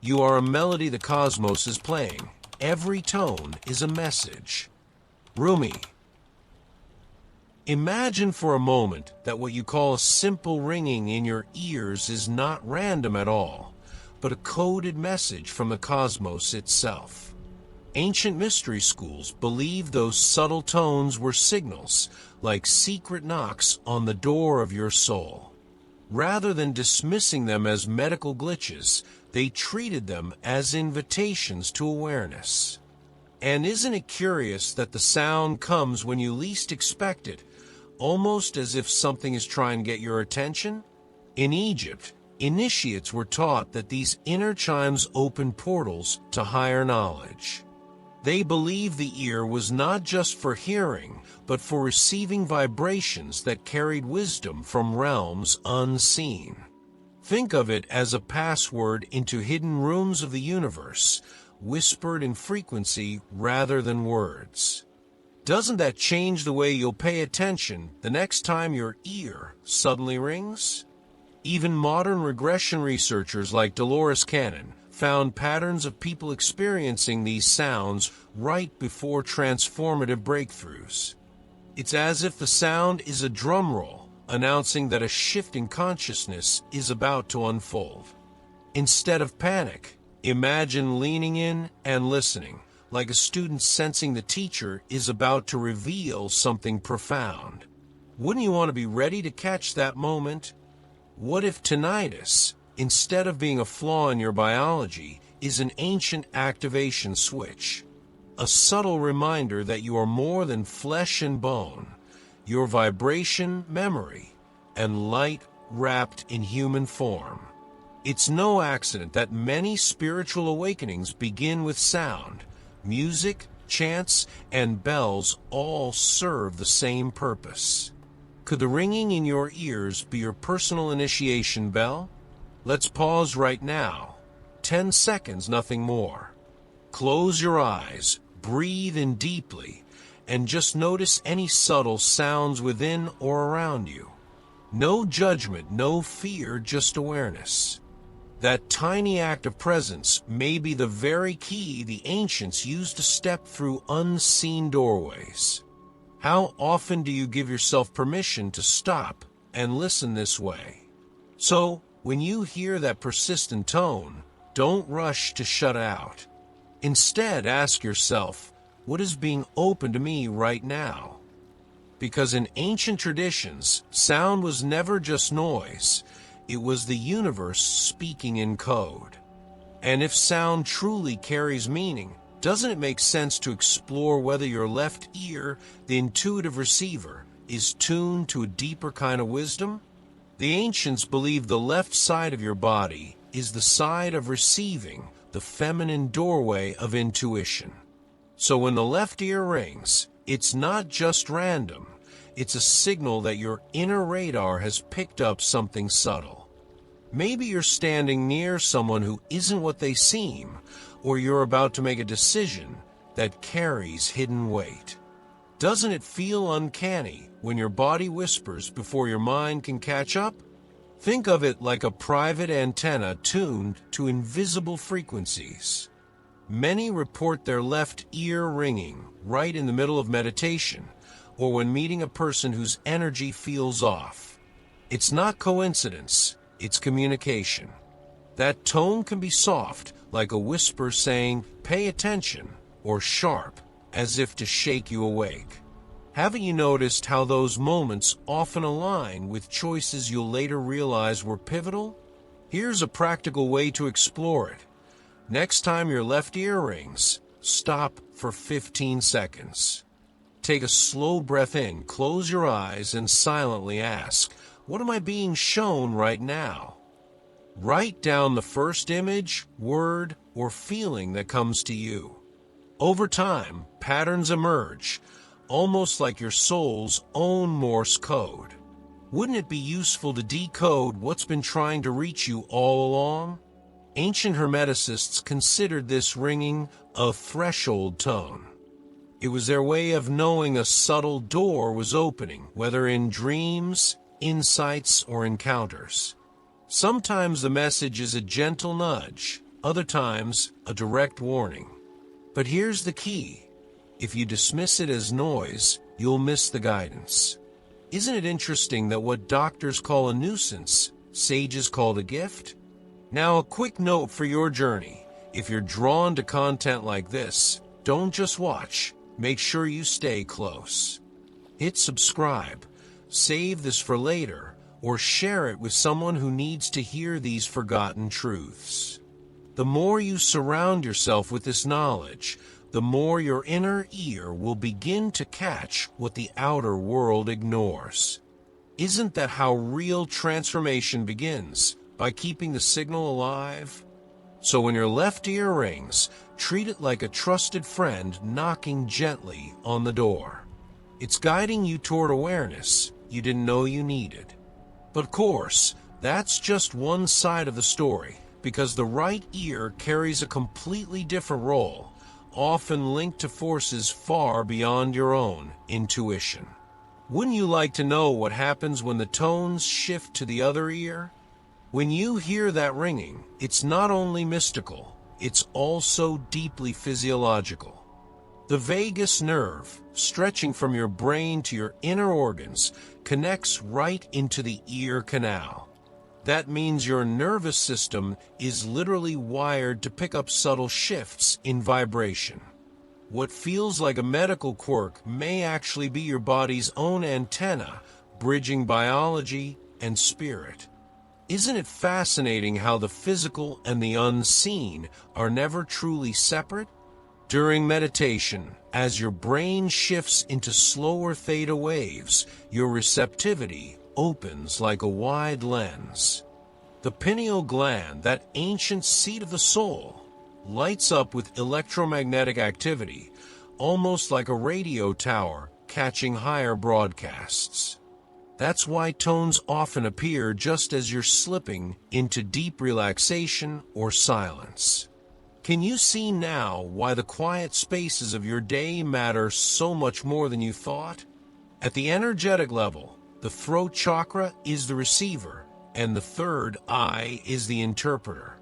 You are a melody the cosmos is playing. Every tone is a message. Rumi. Imagine for a moment that what you call a simple ringing in your ears is not random at all, but a coded message from the cosmos itself. Ancient mystery schools believed those subtle tones were signals, like secret knocks on the door of your soul. Rather than dismissing them as medical glitches, they treated them as invitations to awareness. And isn't it curious that the sound comes when you least expect it, almost as if something is trying to get your attention? In Egypt, initiates were taught that these inner chimes open portals to higher knowledge. They believed the ear was not just for hearing, but for receiving vibrations that carried wisdom from realms unseen. Think of it as a password into hidden rooms of the universe, whispered in frequency rather than words. Doesn't that change the way you'll pay attention the next time your ear suddenly rings? Even modern regression researchers like Dolores Cannon found patterns of people experiencing these sounds right before transformative breakthroughs. It's as if the sound is a drum roll, announcing that a shift in consciousness is about to unfold. Instead of panic, imagine leaning in and listening, like a student sensing the teacher is about to reveal something profound. Wouldn't you want to be ready to catch that moment? What if tinnitus, instead of being a flaw in your biology, is an ancient activation switch? A subtle reminder that you are more than flesh and bone, your vibration, memory, and light wrapped in human form. It's no accident that many spiritual awakenings begin with sound. Music, chants, and bells all serve the same purpose. Could the ringing in your ears be your personal initiation bell? Let's pause right now. 10 seconds, nothing more. Close your eyes, breathe in deeply, and just notice any subtle sounds within or around you. No judgment, no fear, just awareness. That tiny act of presence may be the very key the ancients used to step through unseen doorways. How often do you give yourself permission to stop and listen this way? So, when you hear that persistent tone, don't rush to shut out. Instead, ask yourself, what is being open to me right now? Because in ancient traditions, sound was never just noise. It was the universe speaking in code. And if sound truly carries meaning, doesn't it make sense to explore whether your left ear, the intuitive receiver, is tuned to a deeper kind of wisdom? The ancients believed the left side of your body is the side of receiving, the feminine doorway of intuition. So when the left ear rings, it's not just random. It's a signal that your inner radar has picked up something subtle. Maybe you're standing near someone who isn't what they seem, or you're about to make a decision that carries hidden weight. Doesn't it feel uncanny when your body whispers before your mind can catch up? Think of it like a private antenna tuned to invisible frequencies. Many report their left ear ringing right in the middle of meditation, or when meeting a person whose energy feels off. It's not coincidence, it's communication. That tone can be soft, like a whisper saying, "Pay attention," or sharp, as if to shake you awake. Haven't you noticed how those moments often align with choices you'll later realize were pivotal? Here's a practical way to explore it. Next time your left ear rings, stop for 15 seconds. Take a slow breath in, close your eyes, and silently ask, what am I being shown right now? Write down the first image, word, or feeling that comes to you. Over time, patterns emerge, almost like your soul's own Morse code. Wouldn't it be useful to decode what's been trying to reach you all along? Ancient Hermeticists considered this ringing a threshold tone. It was their way of knowing a subtle door was opening, whether in dreams, insights, or encounters. Sometimes the message is a gentle nudge, other times a direct warning. But here's the key. If you dismiss it as noise, you'll miss the guidance. Isn't it interesting that what doctors call a nuisance, sages call a gift? Now, a quick note for your journey. If you're drawn to content like this, don't just watch. Make sure you stay close. Hit subscribe, save this for later, or share it with someone who needs to hear these forgotten truths. The more you surround yourself with this knowledge, the more your inner ear will begin to catch what the outer world ignores. Isn't that how real transformation begins? By keeping the signal alive? So when your left ear rings, treat it like a trusted friend knocking gently on the door. It's guiding you toward awareness you didn't know you needed. But of course, that's just one side of the story, because the right ear carries a completely different role, often linked to forces far beyond your own intuition. Wouldn't you like to know what happens when the tones shift to the other ear? When you hear that ringing, it's not only mystical, it's also deeply physiological. The vagus nerve, stretching from your brain to your inner organs, connects right into the ear canal. That means your nervous system is literally wired to pick up subtle shifts in vibration. What feels like a medical quirk may actually be your body's own antenna, bridging biology and spirit. Isn't it fascinating how the physical and the unseen are never truly separate? During meditation, as your brain shifts into slower theta waves, your receptivity opens like a wide lens. The pineal gland, that ancient seat of the soul, lights up with electromagnetic activity, almost like a radio tower catching higher broadcasts. That's why tones often appear just as you're slipping into deep relaxation or silence. Can you see now why the quiet spaces of your day matter so much more than you thought? At the energetic level, the throat chakra is the receiver, and the third eye is the interpreter.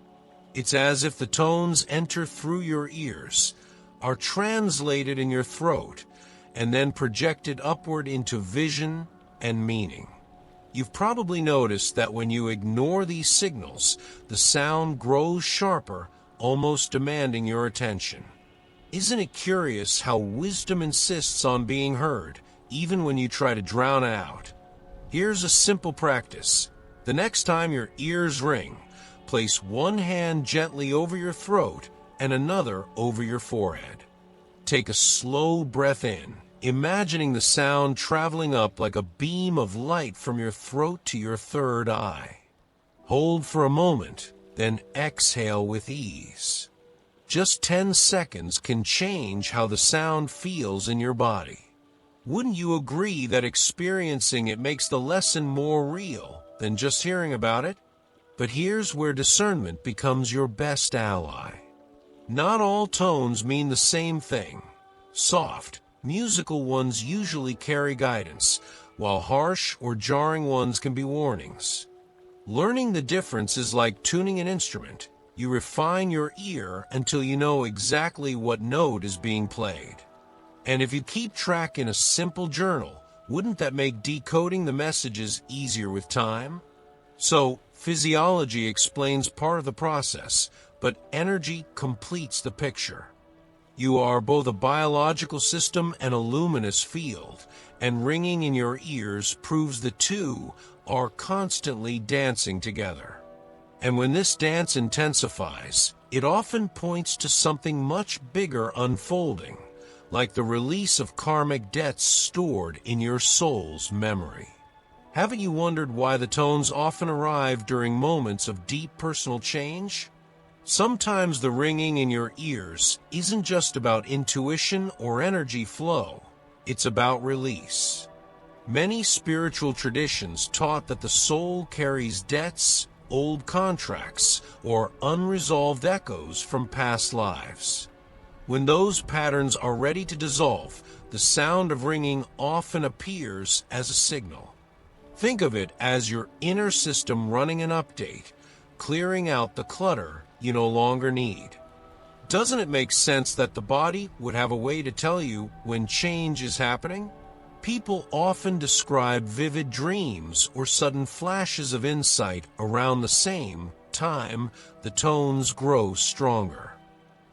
It's as if the tones enter through your ears, are translated in your throat, and then projected upward into vision and meaning. You've probably noticed that when you ignore these signals, the sound grows sharper, almost demanding your attention. Isn't it curious how wisdom insists on being heard, even when you try to drown it out? Here's a simple practice. The next time your ears ring, place one hand gently over your throat and another over your forehead. Take a slow breath in, imagining the sound traveling up like a beam of light from your throat to your third eye. Hold for a moment, then exhale with ease. Just 10 seconds can change how the sound feels in your body. Wouldn't you agree that experiencing it makes the lesson more real than just hearing about it? But here's where discernment becomes your best ally. Not all tones mean the same thing. Soft, musical ones usually carry guidance, while harsh or jarring ones can be warnings. Learning the difference is like tuning an instrument. You refine your ear until you know exactly what note is being played. And if you keep track in a simple journal, wouldn't that make decoding the messages easier with time? So, physiology explains part of the process, but energy completes the picture. You are both a biological system and a luminous field, and ringing in your ears proves the two are constantly dancing together. And when this dance intensifies, it often points to something much bigger unfolding, like the release of karmic debts stored in your soul's memory. Haven't you wondered why the tones often arrive during moments of deep personal change? Sometimes the ringing in your ears isn't just about intuition or energy flow, it's about release. Many spiritual traditions taught that the soul carries debts, old contracts, or unresolved echoes from past lives. When those patterns are ready to dissolve, the sound of ringing often appears as a signal. Think of it as your inner system running an update, clearing out the clutter you no longer need. Doesn't it make sense that the body would have a way to tell you when change is happening? People often describe vivid dreams or sudden flashes of insight around the same time the tones grow stronger.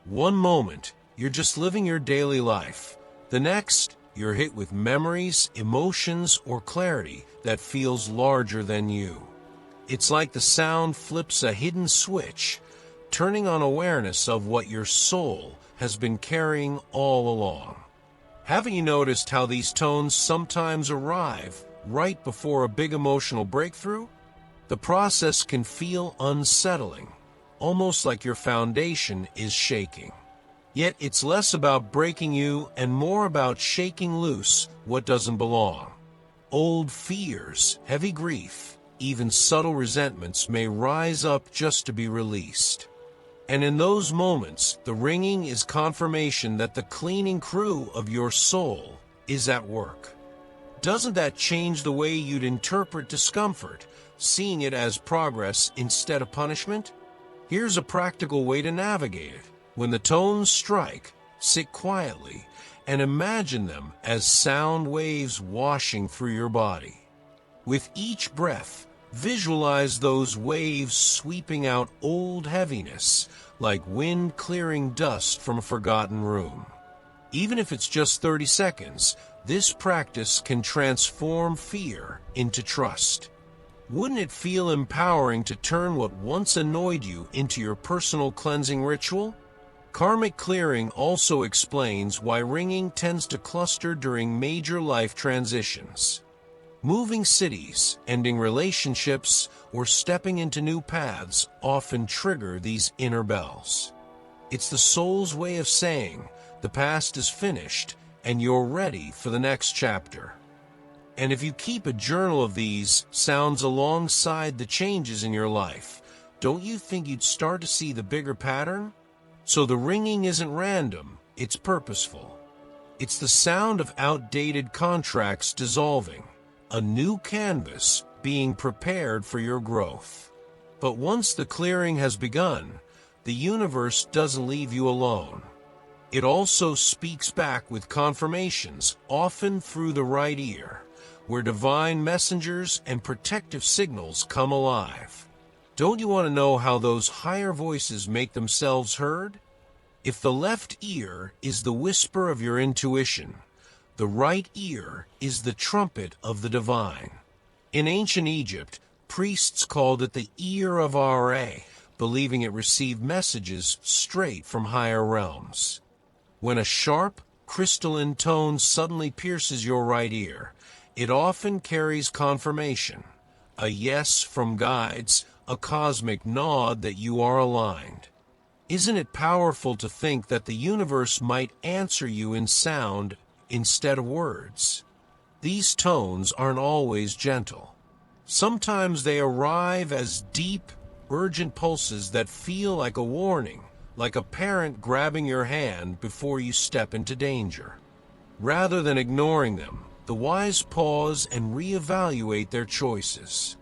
One moment, you're just living your daily life. The next, you're hit with memories, emotions, or clarity that feels larger than you. It's like the sound flips a hidden switch, turning on awareness of what your soul has been carrying all along. Haven't you noticed how these tones sometimes arrive right before a big emotional breakthrough? The process can feel unsettling, almost like your foundation is shaking. Yet it's less about breaking you and more about shaking loose what doesn't belong. Old fears, heavy grief, even subtle resentments may rise up just to be released. And in those moments, the ringing is confirmation that the cleaning crew of your soul is at work. Doesn't that change the way you'd interpret discomfort, seeing it as progress instead of punishment? Here's a practical way to navigate it. When the tones strike, sit quietly and imagine them as sound waves washing through your body. With each breath, visualize those waves sweeping out old heaviness, like wind clearing dust from a forgotten room. Even if it's just 30 seconds, this practice can transform fear into trust. Wouldn't it feel empowering to turn what once annoyed you into your personal cleansing ritual? Karmic clearing also explains why ringing tends to cluster during major life transitions. Moving cities, ending relationships, or stepping into new paths often trigger these inner bells. It's the soul's way of saying, the past is finished and you're ready for the next chapter. And if you keep a journal of these sounds alongside the changes in your life, don't you think you'd start to see the bigger pattern? So the ringing isn't random, it's purposeful. It's the sound of outdated contracts dissolving, a new canvas being prepared for your growth. But once the clearing has begun, the universe doesn't leave you alone. It also speaks back with confirmations, often through the right ear, where divine messengers and protective signals come alive. Don't you want to know how those higher voices make themselves heard? If the left ear is the whisper of your intuition, the right ear is the trumpet of the divine. In ancient Egypt, priests called it the ear of Ra, believing it received messages straight from higher realms. When a sharp, crystalline tone suddenly pierces your right ear, it often carries confirmation, a yes from guides, a cosmic nod that you are aligned. Isn't it powerful to think that the universe might answer you in sound instead of words? These tones aren't always gentle. Sometimes they arrive as deep, urgent pulses that feel like a warning, like a parent grabbing your hand before you step into danger. Rather than ignoring them, the wise pause and reevaluate their choices.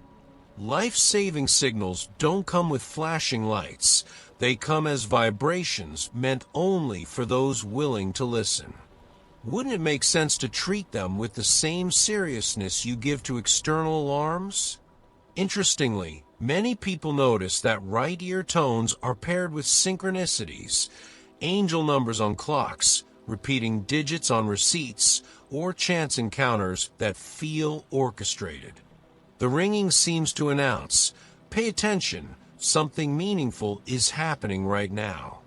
Life-saving signals don't come with flashing lights. They come as vibrations meant only for those willing to listen. Wouldn't it make sense to treat them with the same seriousness you give to external alarms? Interestingly, many people notice that right ear tones are paired with synchronicities, angel numbers on clocks, repeating digits on receipts, or chance encounters that feel orchestrated. The ringing seems to announce, pay attention, something meaningful is happening right now.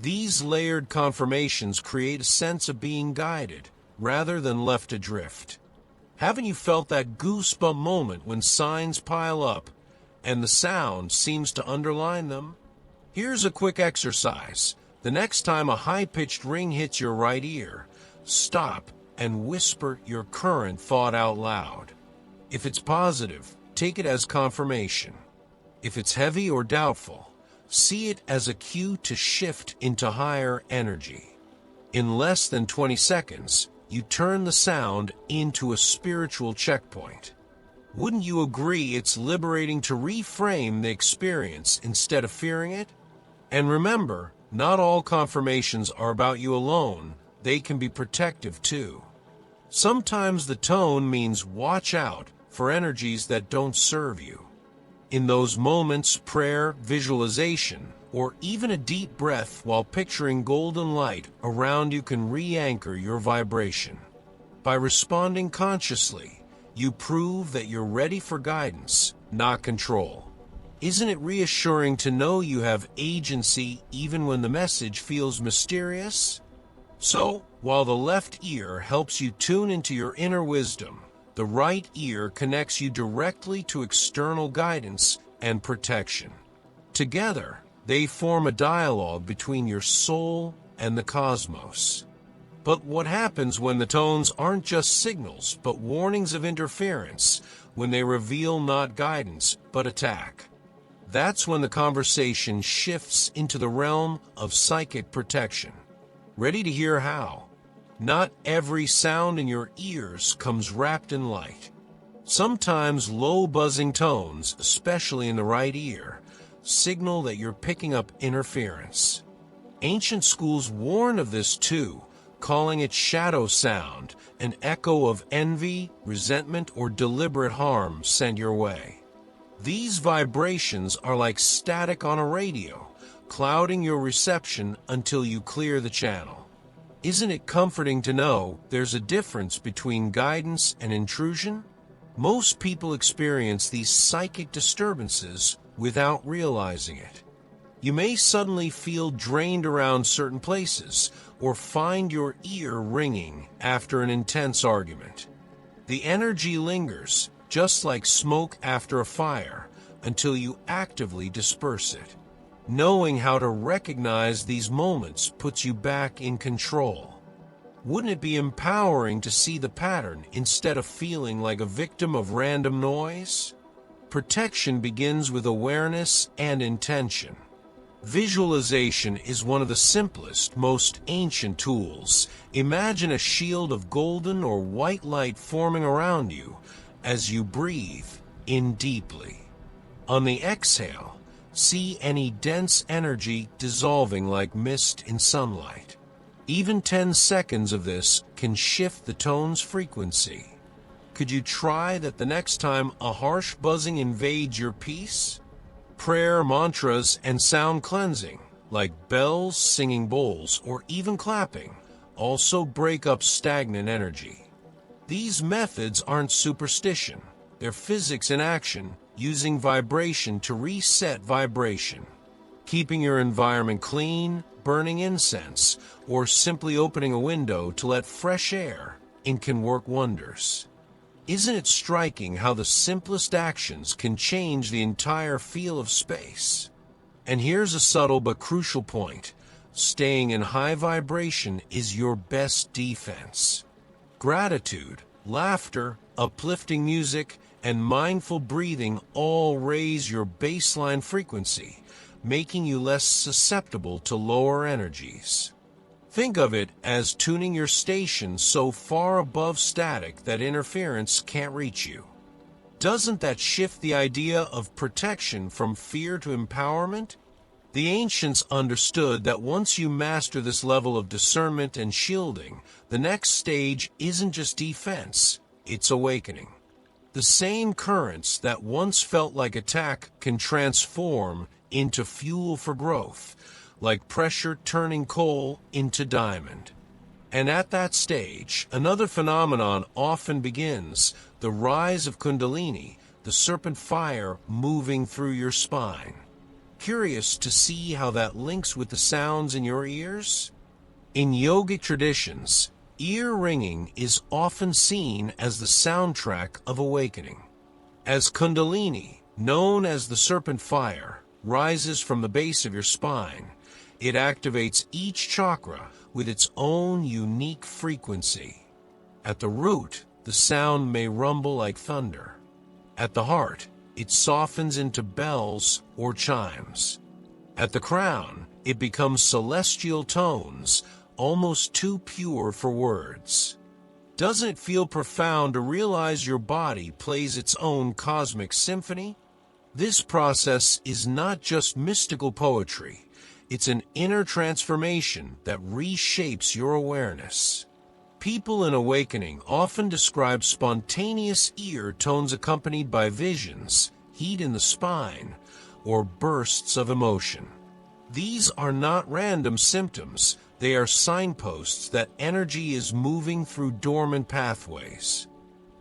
These layered confirmations create a sense of being guided, rather than left adrift. Haven't you felt that goosebump moment when signs pile up, and the sound seems to underline them? Here's a quick exercise. The next time a high-pitched ring hits your right ear, stop and whisper your current thought out loud. If it's positive, take it as confirmation. If it's heavy or doubtful, see it as a cue to shift into higher energy. In less than 20 seconds, you turn the sound into a spiritual checkpoint. Wouldn't you agree it's liberating to reframe the experience instead of fearing it? And remember, not all confirmations are about you alone. They can be protective too. Sometimes the tone means watch out for energies that don't serve you. In those moments, prayer, visualization, or even a deep breath while picturing golden light around you can re-anchor your vibration. By responding consciously, you prove that you're ready for guidance, not control. Isn't it reassuring to know you have agency even when the message feels mysterious? So, while the left ear helps you tune into your inner wisdom, the right ear connects you directly to external guidance and protection. Together, they form a dialogue between your soul and the cosmos. But what happens when the tones aren't just signals, but warnings of interference, when they reveal not guidance, but attack? That's when the conversation shifts into the realm of psychic protection. Ready to hear how? Not every sound in your ears comes wrapped in light. Sometimes low buzzing tones, especially in the right ear, signal that you're picking up interference. Ancient schools warn of this too, calling it shadow sound, an echo of envy, resentment, or deliberate harm sent your way. These vibrations are like static on a radio, clouding your reception until you clear the channel. Isn't it comforting to know there's a difference between guidance and intrusion? Most people experience these psychic disturbances without realizing it. You may suddenly feel drained around certain places or find your ear ringing after an intense argument. The energy lingers, just like smoke after a fire, until you actively disperse it. Knowing how to recognize these moments puts you back in control. Wouldn't it be empowering to see the pattern instead of feeling like a victim of random noise? Protection begins with awareness and intention. Visualization is one of the simplest, most ancient tools. Imagine a shield of golden or white light forming around you as you breathe in deeply. On the exhale, see any dense energy dissolving like mist in sunlight. Even 10 seconds of this can shift the tone's frequency. Could you try that the next time a harsh buzzing invades your peace? Prayer, mantras, and sound cleansing, like bells, singing bowls, or even clapping, also break up stagnant energy. These methods aren't superstition. They're physics in action, using vibration to reset vibration. Keeping your environment clean, burning incense, or simply opening a window to let fresh air in can work wonders. Isn't it striking how the simplest actions can change the entire feel of space? And here's a subtle but crucial point. Staying in high vibration is your best defense. Gratitude, laughter, uplifting music, and mindful breathing all raise your baseline frequency, making you less susceptible to lower energies. Think of it as tuning your station so far above static that interference can't reach you. Doesn't that shift the idea of protection from fear to empowerment? The ancients understood that once you master this level of discernment and shielding, the next stage isn't just defense, it's awakening. The same currents that once felt like attack can transform into fuel for growth, like pressure turning coal into diamond. And at that stage, another phenomenon often begins, the rise of Kundalini, the serpent fire moving through your spine. Curious to see how that links with the sounds in your ears? In yogic traditions, ear ringing is often seen as the soundtrack of awakening. As Kundalini, known as the serpent fire, rises from the base of your spine, it activates each chakra with its own unique frequency. At the root, the sound may rumble like thunder. At the heart, it softens into bells or chimes. At the crown, it becomes celestial tones, almost too pure for words. Doesn't it feel profound to realize your body plays its own cosmic symphony? This process is not just mystical poetry. It's an inner transformation that reshapes your awareness. People in awakening often describe spontaneous ear tones accompanied by visions, heat in the spine, or bursts of emotion. These are not random symptoms. They are signposts that energy is moving through dormant pathways.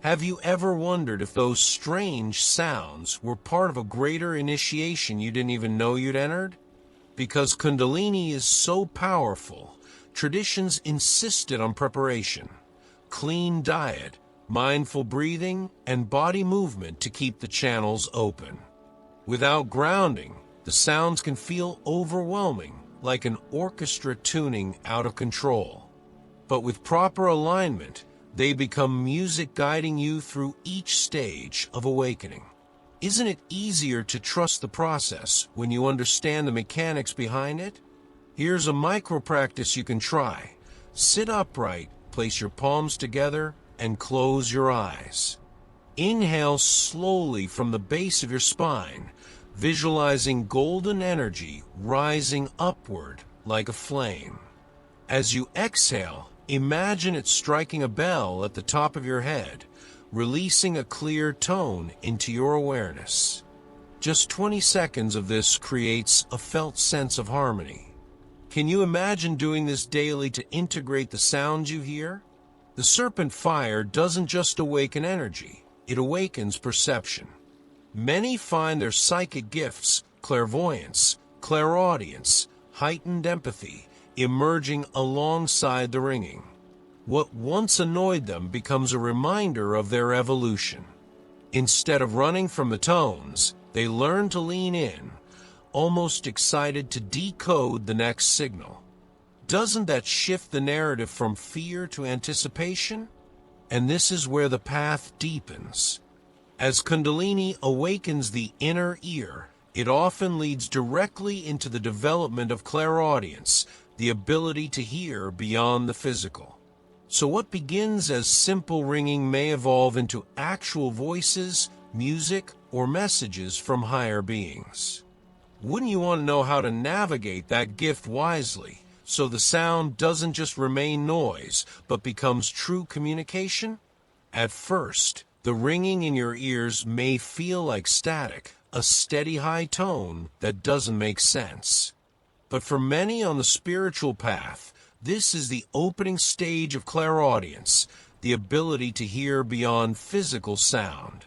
Have you ever wondered if those strange sounds were part of a greater initiation you didn't even know you'd entered? Because Kundalini is so powerful, traditions insisted on preparation, clean diet, mindful breathing, and body movement to keep the channels open. Without grounding, the sounds can feel overwhelming, like an orchestra tuning out of control. But with proper alignment, they become music guiding you through each stage of awakening. Isn't it easier to trust the process when you understand the mechanics behind it? Here's a micro practice you can try. Sit upright, place your palms together, and close your eyes. Inhale slowly from the base of your spine, visualizing golden energy rising upward like a flame. As you exhale, imagine it striking a bell at the top of your head, releasing a clear tone into your awareness. Just 20 seconds of this creates a felt sense of harmony. Can you imagine doing this daily to integrate the sounds you hear? The serpent fire doesn't just awaken energy, it awakens perception. Many find their psychic gifts, clairvoyance, clairaudience, heightened empathy, emerging alongside the ringing. What once annoyed them becomes a reminder of their evolution. Instead of running from the tones, they learn to lean in, almost excited to decode the next signal. Doesn't that shift the narrative from fear to anticipation? And this is where the path deepens. As Kundalini awakens the inner ear, it often leads directly into the development of clairaudience, the ability to hear beyond the physical. So what begins as simple ringing may evolve into actual voices, music, or messages from higher beings. Wouldn't you want to know how to navigate that gift wisely, so the sound doesn't just remain noise, but becomes true communication? At first, the ringing in your ears may feel like static, a steady high tone that doesn't make sense. But for many on the spiritual path, this is the opening stage of clairaudience, the ability to hear beyond physical sound.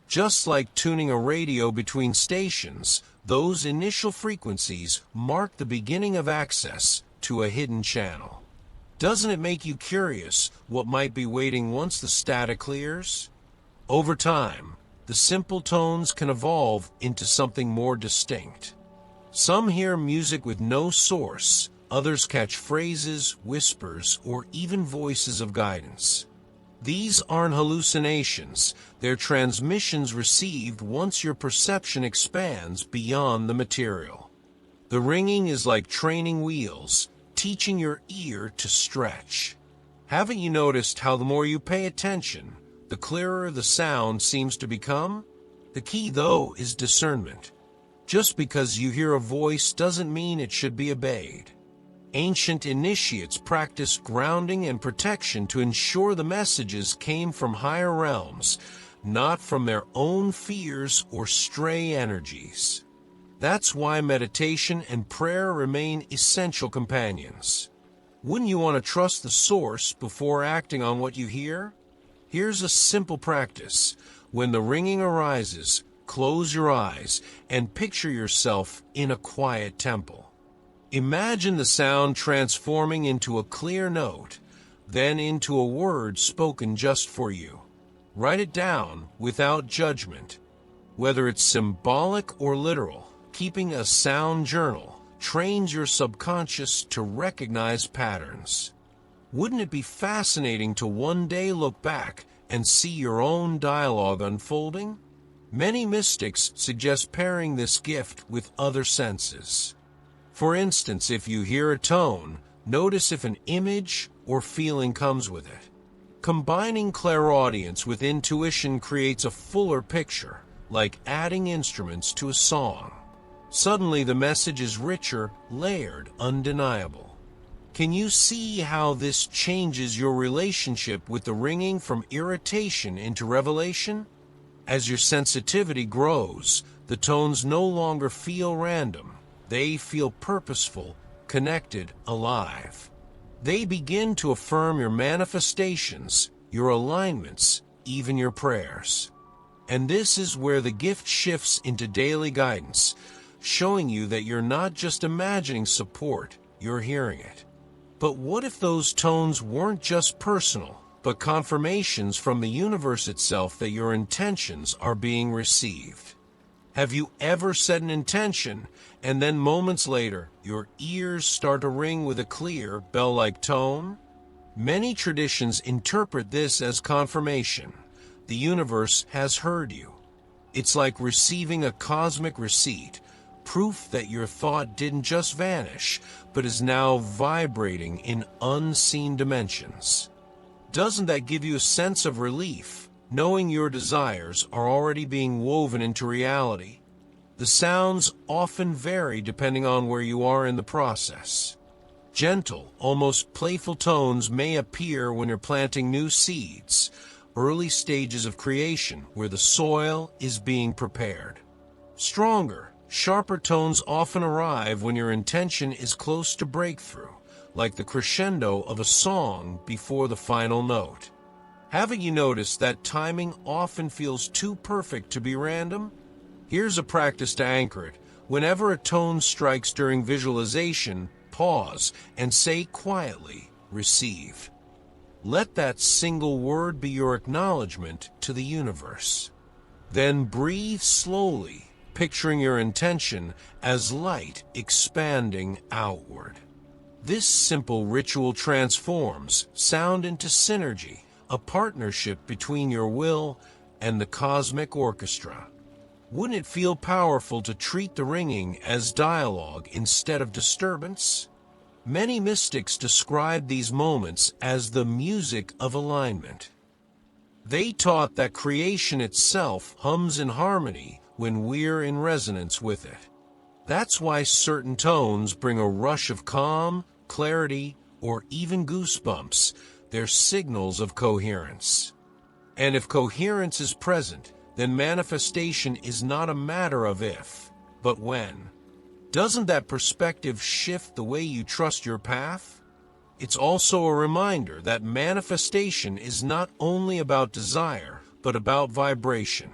Just like tuning a radio between stations, those initial frequencies mark the beginning of access to a hidden channel. Doesn't it make you curious what might be waiting once the static clears? Over time, the simple tones can evolve into something more distinct. Some hear music with no source, others catch phrases, whispers, or even voices of guidance. These aren't hallucinations, they're transmissions received once your perception expands beyond the material. The ringing is like training wheels, teaching your ear to stretch. Haven't you noticed how the more you pay attention, the clearer the sound seems to become? The key, though, is discernment. Just because you hear a voice doesn't mean it should be obeyed. Ancient initiates practiced grounding and protection to ensure the messages came from higher realms, not from their own fears or stray energies. That's why meditation and prayer remain essential companions. Wouldn't you want to trust the source before acting on what you hear? Here's a simple practice. When the ringing arises, close your eyes and picture yourself in a quiet temple. Imagine the sound transforming into a clear note, then into a word spoken just for you. Write it down without judgment. Whether it's symbolic or literal, keeping a sound journal trains your subconscious to recognize patterns. Wouldn't it be fascinating to one day look back and see your own dialogue unfolding? Many mystics suggest pairing this gift with other senses. For instance, if you hear a tone, notice if an image or feeling comes with it. Combining clairaudience with intuition creates a fuller picture, like adding instruments to a song. Suddenly the message is richer, layered, undeniable. Can you see how this changes your relationship with the ringing from irritation into revelation? As your sensitivity grows, the tones no longer feel random. They feel purposeful, connected, alive. They begin to affirm your manifestations, your alignments, even your prayers. And this is where the gift shifts into daily guidance, showing you that you're not just imagining support, you're hearing it. But what if those tones weren't just personal, but confirmations from the universe itself that your intentions are being received? Have you ever set an intention, and then moments later, your ears start to ring with a clear, bell-like tone? Many traditions interpret this as confirmation. The universe has heard you. It's like receiving a cosmic receipt, proof that your thought didn't just vanish, but is now vibrating in unseen dimensions. Doesn't that give you a sense of relief, knowing your desires are already being woven into reality? The sounds often vary depending on where you are in the process. Gentle, almost playful tones may appear when you're planting new seeds, early stages of creation where the soil is being prepared. Stronger, sharper tones often arrive when your intention is close to breakthrough, like the crescendo of a song before the final note. Haven't you noticed that timing often feels too perfect to be random? Here's a practice to anchor it. Whenever a tone strikes during visualization, pause and say quietly, "Receive." Let that single word be your acknowledgement to the universe. Then breathe slowly, picturing your intention as light expanding outward. This simple ritual transforms sound into synergy, a partnership between your will and the cosmic orchestra. Wouldn't it feel powerful to treat the ringing as dialogue instead of disturbance? Many mystics describe these moments as the music of alignment. They taught that creation itself hums in harmony when we're in resonance with it. That's why certain tones bring a rush of calm, clarity, or even goosebumps. They're signals of coherence. And if coherence is present, then manifestation is not a matter of if, but when. Doesn't that perspective shift the way you trust your path? It's also a reminder that manifestation is not only about desire, but about vibration.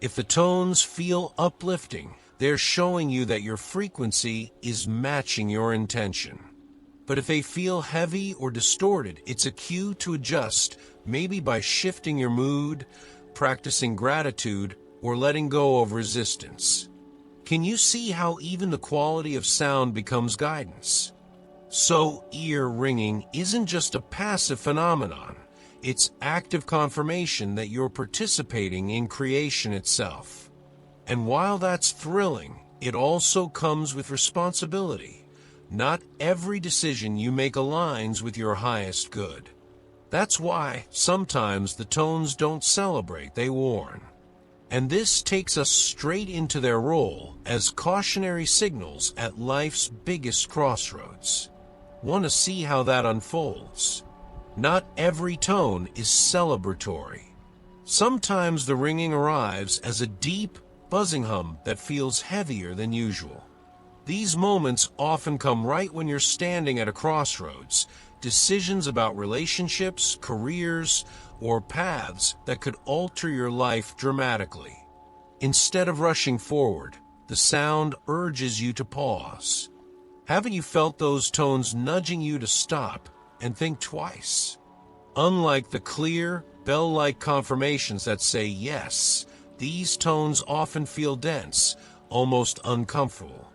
If the tones feel uplifting, they're showing you that your frequency is matching your intention. But if they feel heavy or distorted, it's a cue to adjust, maybe by shifting your mood, practicing gratitude, or letting go of resistance. Can you see how even the quality of sound becomes guidance? So, ear ringing isn't just a passive phenomenon. It's active confirmation that you're participating in creation itself. And while that's thrilling, it also comes with responsibility. Not every decision you make aligns with your highest good. That's why sometimes the tones don't celebrate, they warn. And this takes us straight into their role as cautionary signals at life's biggest crossroads. Want to see how that unfolds? Not every tone is celebratory. Sometimes the ringing arrives as a deep, buzzing hum that feels heavier than usual. These moments often come right when you're standing at a crossroads, decisions about relationships, careers, or paths that could alter your life dramatically. Instead of rushing forward, the sound urges you to pause. Haven't you felt those tones nudging you to stop and think twice? Unlike the clear, bell-like confirmations that say yes, these tones often feel dense, almost uncomfortable.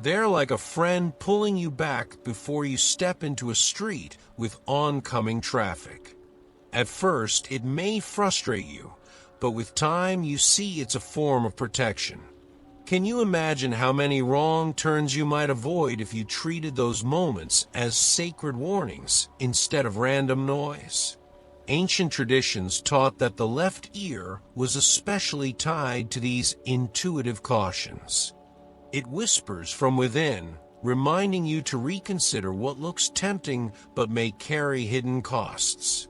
They're like a friend pulling you back before you step into a street with oncoming traffic. At first, it may frustrate you, but with time you see it's a form of protection. Can you imagine how many wrong turns you might avoid if you treated those moments as sacred warnings instead of random noise? Ancient traditions taught that the left ear was especially tied to these intuitive cautions. It whispers from within, reminding you to reconsider what looks tempting but may carry hidden costs.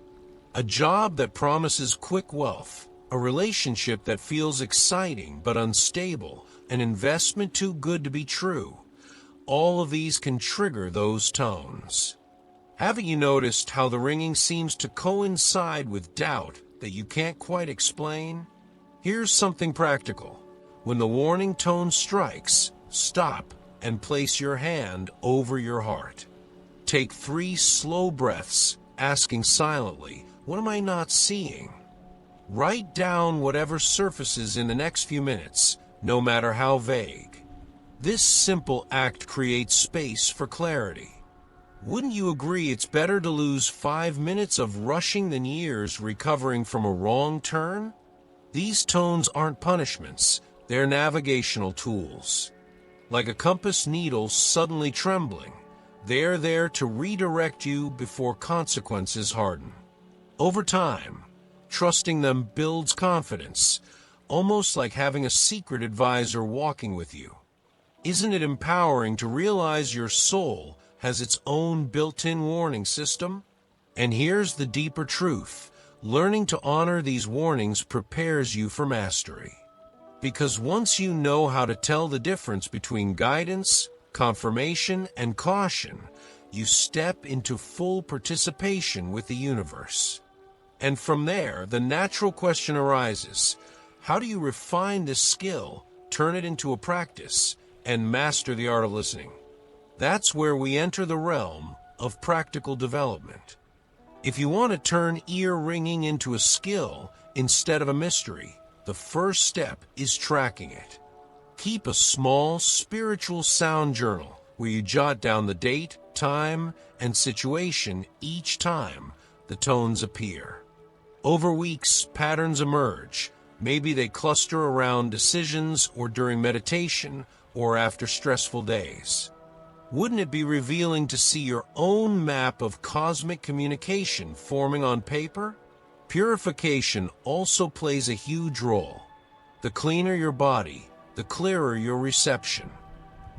A job that promises quick wealth, a relationship that feels exciting but unstable, an investment too good to be true. All of these can trigger those tones. Haven't you noticed how the ringing seems to coincide with doubt that you can't quite explain? Here's something practical. When the warning tone strikes, stop and place your hand over your heart. Take 3 slow breaths, asking silently, "What am I not seeing?" Write down whatever surfaces in the next few minutes, no matter how vague. This simple act creates space for clarity. Wouldn't you agree it's better to lose 5 minutes of rushing than years recovering from a wrong turn? These tones aren't punishments, they're navigational tools. Like a compass needle suddenly trembling, they're there to redirect you before consequences harden. Over time, trusting them builds confidence, almost like having a secret advisor walking with you. Isn't it empowering to realize your soul has its own built-in warning system? And here's the deeper truth. Learning to honor these warnings prepares you for mastery. Because once you know how to tell the difference between guidance, confirmation, and caution, you step into full participation with the universe. And from there, the natural question arises, how do you refine this skill, turn it into a practice, and master the art of listening? That's where we enter the realm of practical development. If you want to turn ear ringing into a skill instead of a mystery, the first step is tracking it. Keep a small spiritual sound journal where you jot down the date, time, and situation each time the tones appear. Over weeks, patterns emerge. Maybe they cluster around decisions or during meditation or after stressful days. Wouldn't it be revealing to see your own map of cosmic communication forming on paper? Purification also plays a huge role. The cleaner your body, the clearer your reception.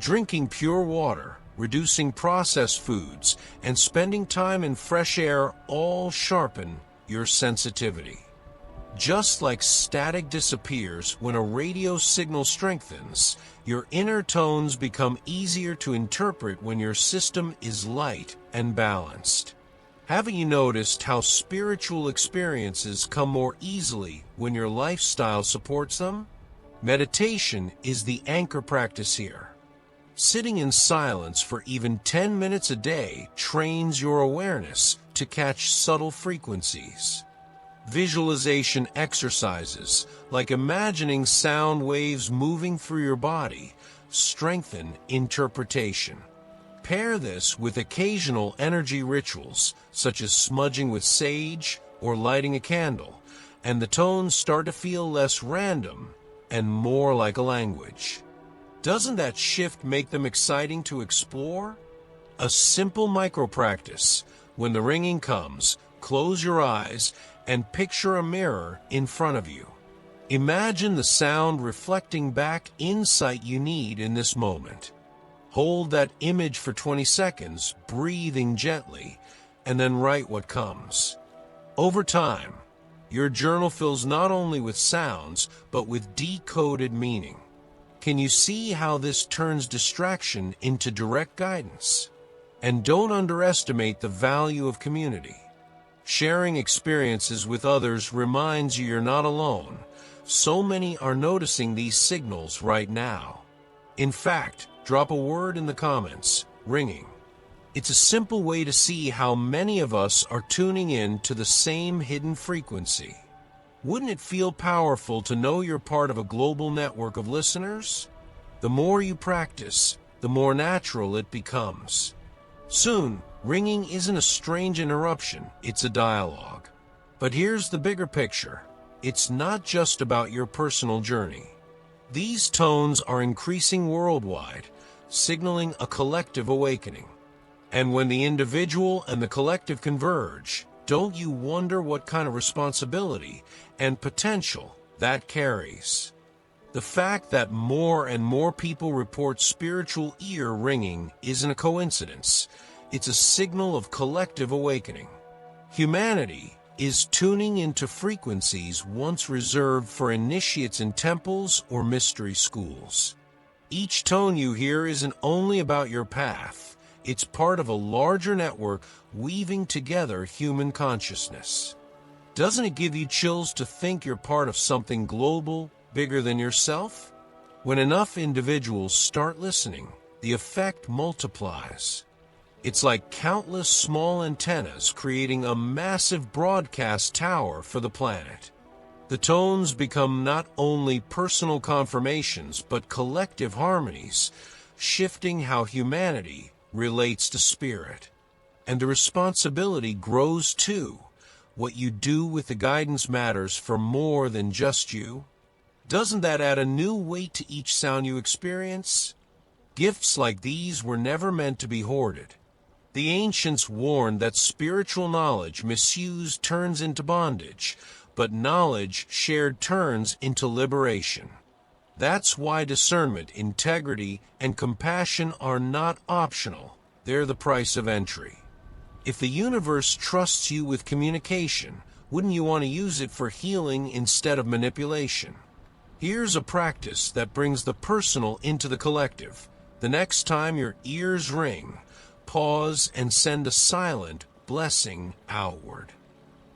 Drinking pure water, reducing processed foods, and spending time in fresh air all sharpen your sensitivity. Just like static disappears when a radio signal strengthens, your inner tones become easier to interpret when your system is light and balanced. Haven't you noticed how spiritual experiences come more easily when your lifestyle supports them? Meditation is the anchor practice here. Sitting in silence for even 10 minutes a day trains your awareness to catch subtle frequencies. Visualization exercises, like imagining sound waves moving through your body, strengthen interpretation. Pair this with occasional energy rituals, such as smudging with sage or lighting a candle, and the tones start to feel less random and more like a language. Doesn't that shift make them exciting to explore? A simple micro-practice. When the ringing comes, close your eyes and picture a mirror in front of you. Imagine the sound reflecting back insight you need in this moment. Hold that image for 20 seconds, breathing gently, and then write what comes. Over time, your journal fills not only with sounds, but with decoded meaning. Can you see how this turns distraction into direct guidance? And don't underestimate the value of community. Sharing experiences with others reminds you you're not alone. So many are noticing these signals right now. In fact, drop a word in the comments, ringing. It's a simple way to see how many of us are tuning in to the same hidden frequency. Wouldn't it feel powerful to know you're part of a global network of listeners? The more you practice, the more natural it becomes. Soon, ringing isn't a strange interruption, it's a dialogue. But here's the bigger picture. It's not just about your personal journey. These tones are increasing worldwide, signaling a collective awakening. And when the individual and the collective converge, don't you wonder what kind of responsibility and potential that carries? The fact that more and more people report spiritual ear ringing isn't a coincidence. It's a signal of collective awakening. Humanity is tuning into frequencies once reserved for initiates in temples or mystery schools. Each tone you hear isn't only about your path. It's part of a larger network weaving together human consciousness. Doesn't it give you chills to think you're part of something global, bigger than yourself? When enough individuals start listening, the effect multiplies. It's like countless small antennas creating a massive broadcast tower for the planet. The tones become not only personal confirmations but collective harmonies, shifting how humanity relates to spirit. And the responsibility grows too. What you do with the guidance matters for more than just you. Doesn't that add a new weight to each sound you experience? Gifts like these were never meant to be hoarded. The ancients warned that spiritual knowledge misused turns into bondage, but knowledge shared turns into liberation. That's why discernment, integrity, and compassion are not optional. They're the price of entry. If the universe trusts you with communication, wouldn't you want to use it for healing instead of manipulation? Here's a practice that brings the personal into the collective. The next time your ears ring, pause and send a silent blessing outward.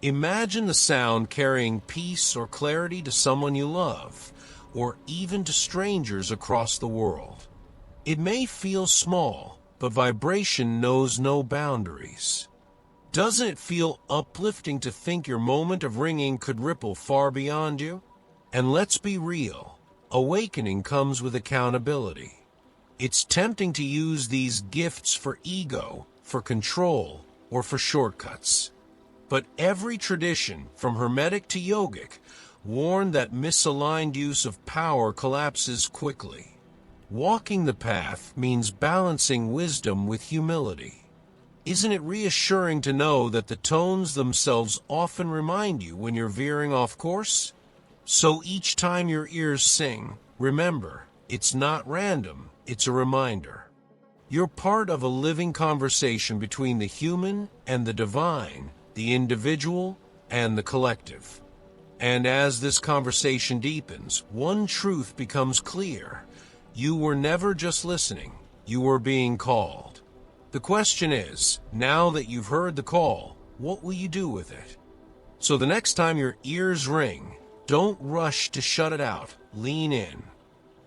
Imagine the sound carrying peace or clarity to someone you love, or even to strangers across the world. It may feel small, but vibration knows no boundaries. Doesn't it feel uplifting to think your moment of ringing could ripple far beyond you? And let's be real, awakening comes with accountability. It's tempting to use these gifts for ego, for control, or for shortcuts. But every tradition, from Hermetic to Yogic, warned that misaligned use of power collapses quickly. Walking the path means balancing wisdom with humility. Isn't it reassuring to know that the tones themselves often remind you when you're veering off course? So each time your ears sing, remember, it's not random, it's a reminder. You're part of a living conversation between the human and the divine, the individual and the collective. And as this conversation deepens, one truth becomes clear. You were never just listening, you were being called. The question is, now that you've heard the call, what will you do with it? So the next time your ears ring, don't rush to shut it out, lean in.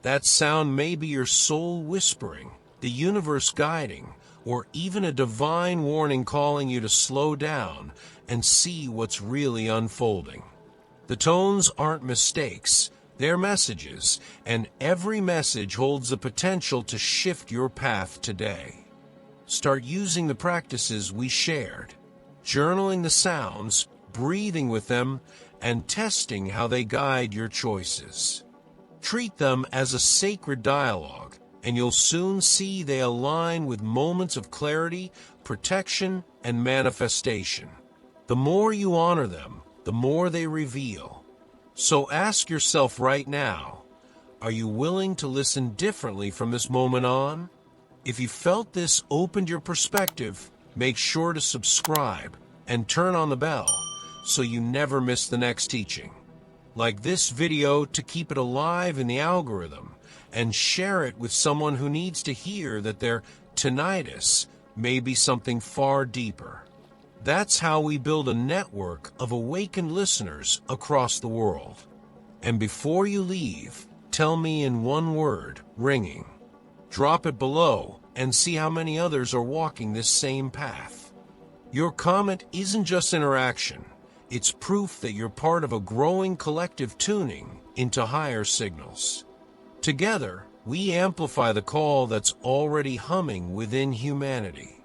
That sound may be your soul whispering, the universe guiding, or even a divine warning calling you to slow down and see what's really unfolding. The tones aren't mistakes, they're messages, and every message holds the potential to shift your path today. Start using the practices we shared, journaling the sounds, breathing with them, and testing how they guide your choices. Treat them as a sacred dialogue, and you'll soon see they align with moments of clarity, protection, and manifestation. The more you honor them, the more they reveal. So ask yourself right now, are you willing to listen differently from this moment on? If you felt this opened your perspective, make sure to subscribe and turn on the bell so you never miss the next teaching. Like this video to keep it alive in the algorithm, and share it with someone who needs to hear that their tinnitus may be something far deeper. That's how we build a network of awakened listeners across the world. And before you leave, tell me in one word, ringing. Drop it below and see how many others are walking this same path. Your comment isn't just interaction. It's proof that you're part of a growing collective tuning into higher signals. Together, we amplify the call that's already humming within humanity.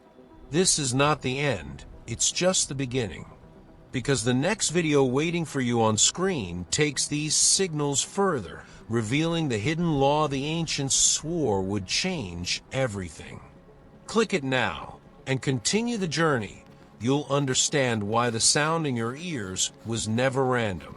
This is not the end, it's just the beginning. Because the next video waiting for you on screen takes these signals further, revealing the hidden law the ancients swore would change everything. Click it now and continue the journey. You'll understand why the sound in your ears was never random.